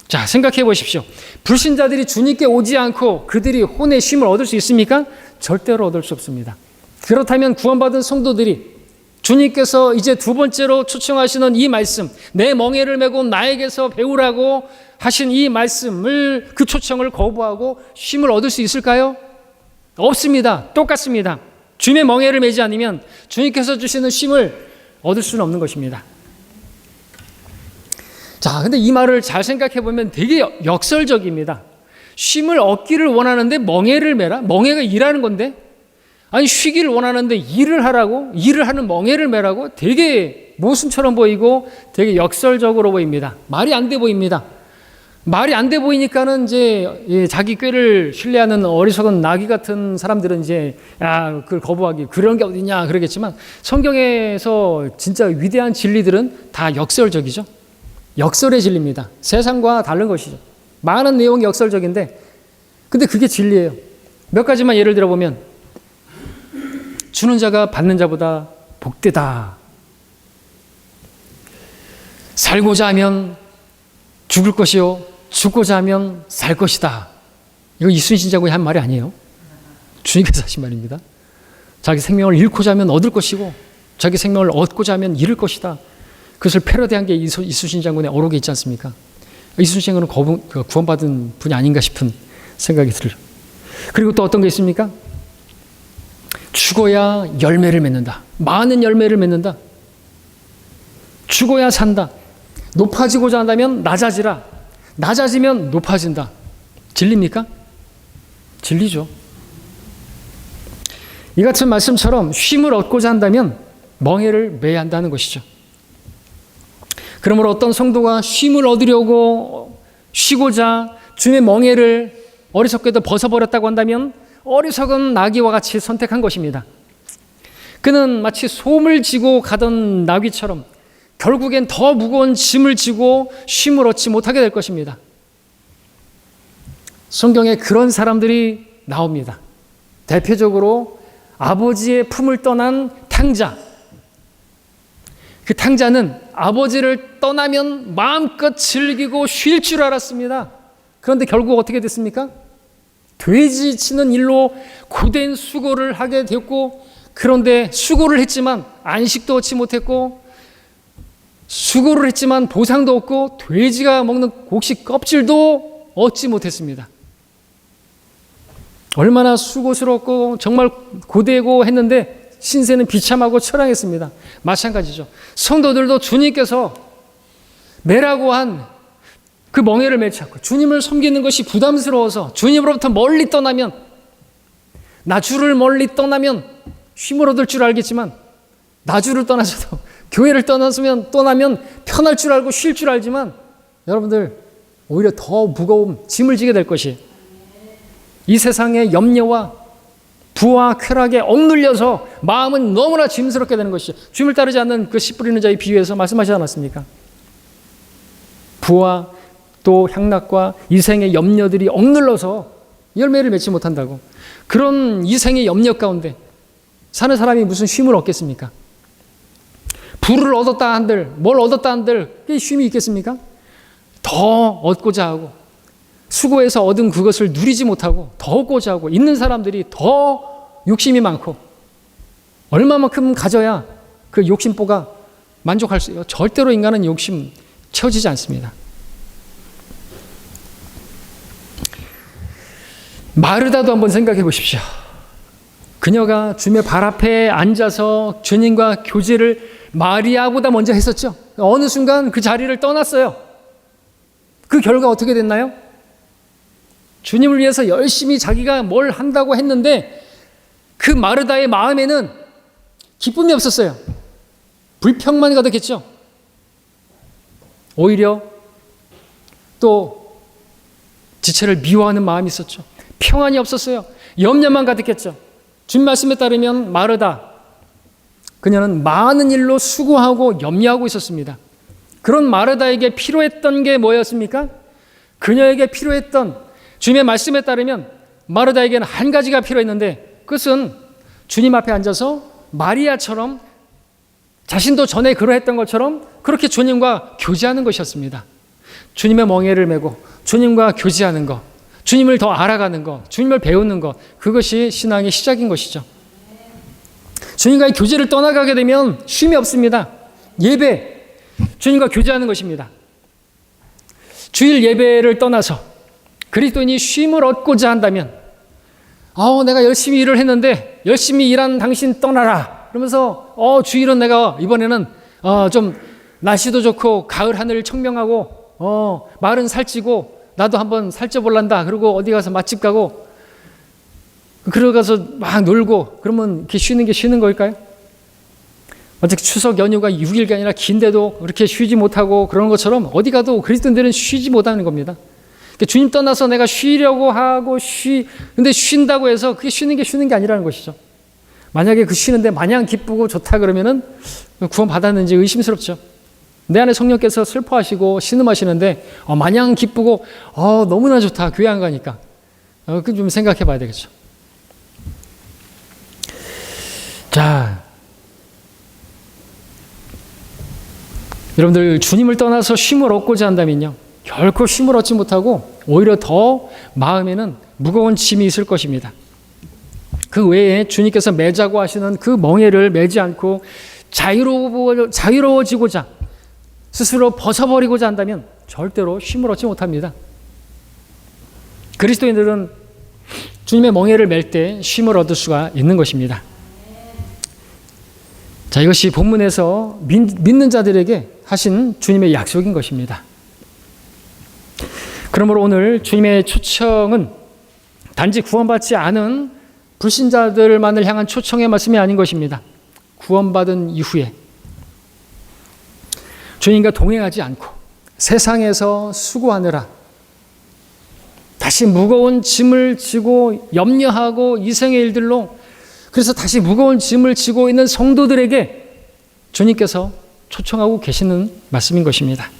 자, 생각해 보십시오. 불신자들이 주님께 오지 않고 그들이 혼의 쉼을 얻을 수 있습니까? 절대로 얻을 수 없습니다. 그렇다면 구원받은 성도들이 주님께서 이제 두 번째로 초청하시는 이 말씀, 내 멍에를 메고 나에게서 배우라고 하신 이 말씀을, 그 초청을 거부하고 쉼을 얻을 수 있을까요? 없습니다. 똑같습니다. 주님의 멍에를 메지 않으면 주님께서 주시는 쉼을 얻을 수는 없는 것입니다. 자, 근데 이 말을 잘 생각해 보면 되게 역설적입니다. 쉼을 얻기를 원하는데 멍에를 메라? 멍에가 일하는 건데? 아니, 쉬기를 원하는데 일을 하라고? 일을 하는 멍에를 메라고? 되게 모순처럼 보이고 되게 역설적으로 보입니다. 말이 안 돼 보입니다. 말이 안 돼 보이니까는 이제 자기 꾀를 신뢰하는 어리석은 나귀 같은 사람들은 이제 그걸 거부하기, 그런 게 어딨냐 그러겠지만 성경에서 진짜 위대한 진리들은 다 역설적이죠. 역설의 진리입니다. 세상과 다른 것이죠. 많은 내용이 역설적인데 근데 그게 진리예요. 몇 가지만 예를 들어보면 주는 자가 받는 자보다 복되다. 살고자 하면 죽을 것이요 죽고자 하면 살 것이다. 이거 이순신 장군이 한 말이 아니에요. 주님께서 하신 말입니다. 자기 생명을 잃고자 하면 얻을 것이고 자기 생명을 얻고자 하면 잃을 것이다. 그것을 패러디한 게 이순신 장군의 어록에 있지 않습니까? 이순신 장군은 구원받은 분이 아닌가 싶은 생각이 들어요. 그리고 또 어떤 게 있습니까? 죽어야 열매를 맺는다. 많은 열매를 맺는다. 죽어야 산다. 높아지고자 한다면 낮아지라. 낮아지면 높아진다. 진리입니까? 진리죠. 이 같은 말씀처럼 쉼을 얻고자 한다면 멍에를 매야 한다는 것이죠. 그러므로 어떤 성도가 쉼을 얻으려고 쉬고자 주님의 멍에를 어리석게도 벗어버렸다고 한다면 어리석은 나귀와 같이 선택한 것입니다. 그는 마치 솜을 지고 가던 나귀처럼 결국엔 더 무거운 짐을 지고 쉼을 얻지 못하게 될 것입니다. 성경에 그런 사람들이 나옵니다. 대표적으로 아버지의 품을 떠난 탕자. 그 탕자는 아버지를 떠나면 마음껏 즐기고 쉴 줄 알았습니다. 그런데 결국 어떻게 됐습니까? 돼지 치는 일로 고된 수고를 하게 됐고, 그런데 수고를 했지만 안식도 얻지 못했고, 수고를 했지만 보상도 없고, 돼지가 먹는 곡식 껍질도 얻지 못했습니다. 얼마나 수고스럽고 정말 고되고 했는데 신세는 비참하고 처량했습니다. 마찬가지죠. 성도들도 주님께서 매라고 한 그 멍에를 매지 않고 주님을 섬기는 것이 부담스러워서 주님으로부터 멀리 떠나면, 나주를 멀리 떠나면 쉼을 얻을 줄 알겠지만 나주를 떠나서도 교회를 떠나면 편할 줄 알고 쉴 줄 알지만 여러분들 오히려 더 무거운 짐을 지게 될 것이, 이 세상의 염려와 부와 쾌락에 억눌려서 마음은 너무나 짐스럽게 되는 것이죠. 주님을 따르지 않는 그 씨 뿌리는 자의 비유에서 말씀하지 않았습니까? 부와 또 향락과 이생의 염려들이 억눌러서 열매를 맺지 못한다고. 그런 이생의 염려 가운데 사는 사람이 무슨 쉼을 얻겠습니까? 부를 얻었다 한들, 뭘 얻었다 한들 그게 쉼이 있겠습니까? 더 얻고자 하고 수고해서 얻은 그것을 누리지 못하고 더 얻고자 하고 있는 사람들이 더 욕심이 많고, 얼마만큼 가져야 그 욕심보가 만족할 수 있어요? 절대로 인간은 욕심 채워지지 않습니다. 마르다도 한번 생각해 보십시오. 그녀가 주님의 발 앞에 앉아서 주님과 교제를 마리아보다 먼저 했었죠. 어느 순간 그 자리를 떠났어요. 그 결과 어떻게 됐나요? 주님을 위해서 열심히 자기가 뭘 한다고 했는데 그 마르다의 마음에는 기쁨이 없었어요. 불평만 가득했죠. 오히려 또 지체를 미워하는 마음이 있었죠. 평안이 없었어요. 염려만 가득했죠. 주님 말씀에 따르면 마르다, 그녀는 많은 일로 수고하고 염려하고 있었습니다. 그런 마르다에게 필요했던 게 뭐였습니까? 그녀에게 필요했던, 주님의 말씀에 따르면 마르다에게는 한 가지가 필요했는데, 그것은 주님 앞에 앉아서 마리아처럼 자신도 전에 그러했던 것처럼 그렇게 주님과 교제하는 것이었습니다. 주님의 멍에를 메고 주님과 교제하는 것, 주님을 더 알아가는 것, 주님을 배우는 것, 그것이 신앙의 시작인 것이죠. 주님과의 교제를 떠나가게 되면 쉼이 없습니다. 예배, 주님과 교제하는 것입니다. 주일 예배를 떠나서 그리스도인이 쉼을 얻고자 한다면, 내가 열심히 일을 했는데 열심히 일한 당신 떠나라 그러면서 주일은 내가 이번에는 좀 날씨도 좋고 가을 하늘 청명하고 마른 살찌고 나도 한번 살쪄볼란다. 그리고 어디 가서 맛집 가고 그러가서 막 놀고 그러면 이렇게 쉬는 게 쉬는 걸까요? 어차피 추석 연휴가 6일이 아니라 긴데도 그렇게 쉬지 못하고 그러는 것처럼 어디 가도 그리스도인들은 쉬지 못하는 겁니다. 그러니까 주님 떠나서 내가 쉬려고 하고 근데 쉰다고 해서 그게 쉬는 게 아니라는 것이죠. 만약에 그 쉬는데 마냥 기쁘고 좋다 그러면은 구원 받았는지 의심스럽죠. 내 안에 성령께서 슬퍼하시고 신음하시는데 마냥 기쁘고 너무나 좋다 교회 안 가니까, 그 좀 생각해 봐야 되겠죠. 자, 여러분들 주님을 떠나서 쉼을 얻고자 한다면요, 결코 쉼을 얻지 못하고 오히려 더 마음에는 무거운 짐이 있을 것입니다. 그 외에 주님께서 매자고 하시는 그 멍에를 매지 않고 자유로워지고자 스스로 벗어버리고자 한다면 절대로 쉼을 얻지 못합니다. 그리스도인들은 주님의 멍에를 맬 때 쉼을 얻을 수가 있는 것입니다. 자, 이것이 본문에서 믿는 자들에게 하신 주님의 약속인 것입니다. 그러므로 오늘 주님의 초청은 단지 구원받지 않은 불신자들만을 향한 초청의 말씀이 아닌 것입니다. 구원받은 이후에 주님과 동행하지 않고 세상에서 수고하느라 다시 무거운 짐을 지고 염려하고 이생의 일들로, 그래서 다시 무거운 짐을 지고 있는 성도들에게 주님께서 초청하고 계시는 말씀인 것입니다.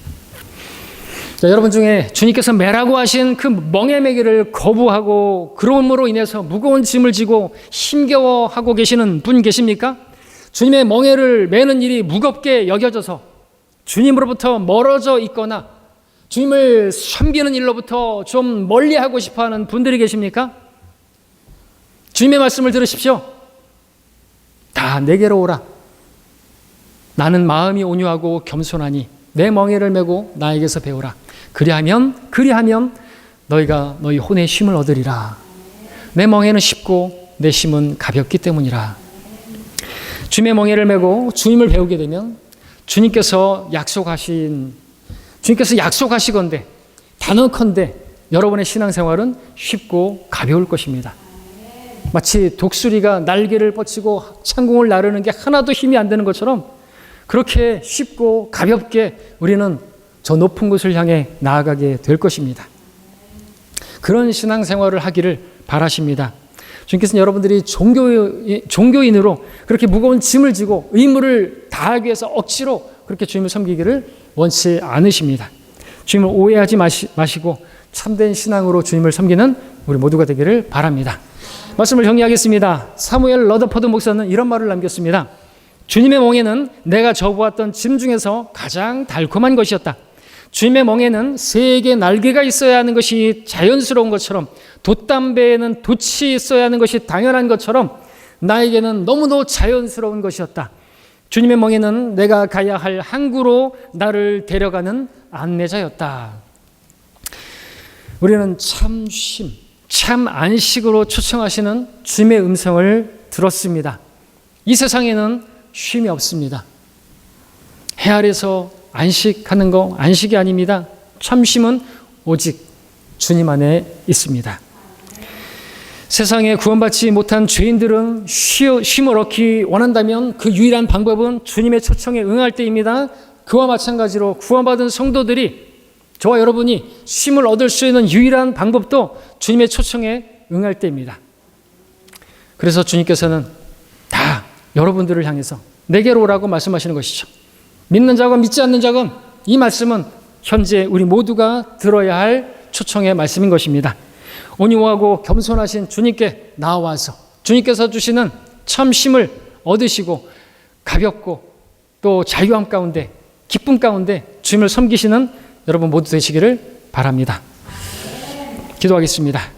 자, 여러분 중에 주님께서 매라고 하신 그 멍에 매기를 거부하고 그러므로 인해서 무거운 짐을 지고 힘겨워하고 계시는 분 계십니까? 주님의 멍에를 매는 일이 무겁게 여겨져서 주님으로부터 멀어져 있거나 주님을 섬기는 일로부터 좀 멀리하고 싶어하는 분들이 계십니까? 주님의 말씀을 들으십시오. 다 내게로 오라. 나는 마음이 온유하고 겸손하니 내 멍에를 메고 나에게서 배우라. 그리하면 너희가 너희 혼의 쉼을 얻으리라. 내 멍에는 쉽고 내 심은 가볍기 때문이라. 주님의 멍에를 메고 주님을 배우게 되면 주님께서 약속하시건대 단언컨대 여러분의 신앙생활은 쉽고 가벼울 것입니다. 마치 독수리가 날개를 뻗치고 창공을 나르는 게 하나도 힘이 안 되는 것처럼 그렇게 쉽고 가볍게 우리는 저 높은 곳을 향해 나아가게 될 것입니다. 그런 신앙생활을 하기를 바라십니다. 주님께서는 여러분들이 종교인으로 그렇게 무거운 짐을 지고 의무를 다하기 위해서 억지로 그렇게 주님을 섬기기를 원치 않으십니다. 주님을 오해하지 마시고 참된 신앙으로 주님을 섬기는 우리 모두가 되기를 바랍니다. 말씀을 정리하겠습니다. 사무엘 러더퍼드 목사는 이런 말을 남겼습니다. 주님의 멍에는 내가 져보았던 짐 중에서 가장 달콤한 것이었다. 주님의 멍에는 새에게 날개가 있어야 하는 것이 자연스러운 것처럼, 돛담배에는 돛이 있어야 하는 것이 당연한 것처럼 나에게는 너무도 자연스러운 것이었다. 주님의 멍에는 내가 가야 할 항구로 나를 데려가는 안내자였다. 우리는 참 쉼, 참 안식으로 초청하시는 주님의 음성을 들었습니다. 이 세상에는 쉼이 없습니다. 해 아래서 안식하는 거 안식이 아닙니다. 참 쉼은 오직 주님 안에 있습니다. 세상에 구원받지 못한 죄인들은 쉼을 얻기 원한다면 그 유일한 방법은 주님의 초청에 응할 때입니다. 그와 마찬가지로 구원받은 성도들이, 저와 여러분이 쉼을 얻을 수 있는 유일한 방법도 주님의 초청에 응할 때입니다. 그래서 주님께서는 다 여러분들을 향해서 내게로 오라고 말씀하시는 것이죠. 믿는 자건 믿지 않는 자건 이 말씀은 현재 우리 모두가 들어야 할 초청의 말씀인 것입니다. 온유하고 겸손하신 주님께 나와서 주님께서 주시는 참 쉼을 얻으시고 가볍고 또 자유함 가운데, 기쁨 가운데 주님을 섬기시는 여러분 모두 되시기를 바랍니다. 기도하겠습니다.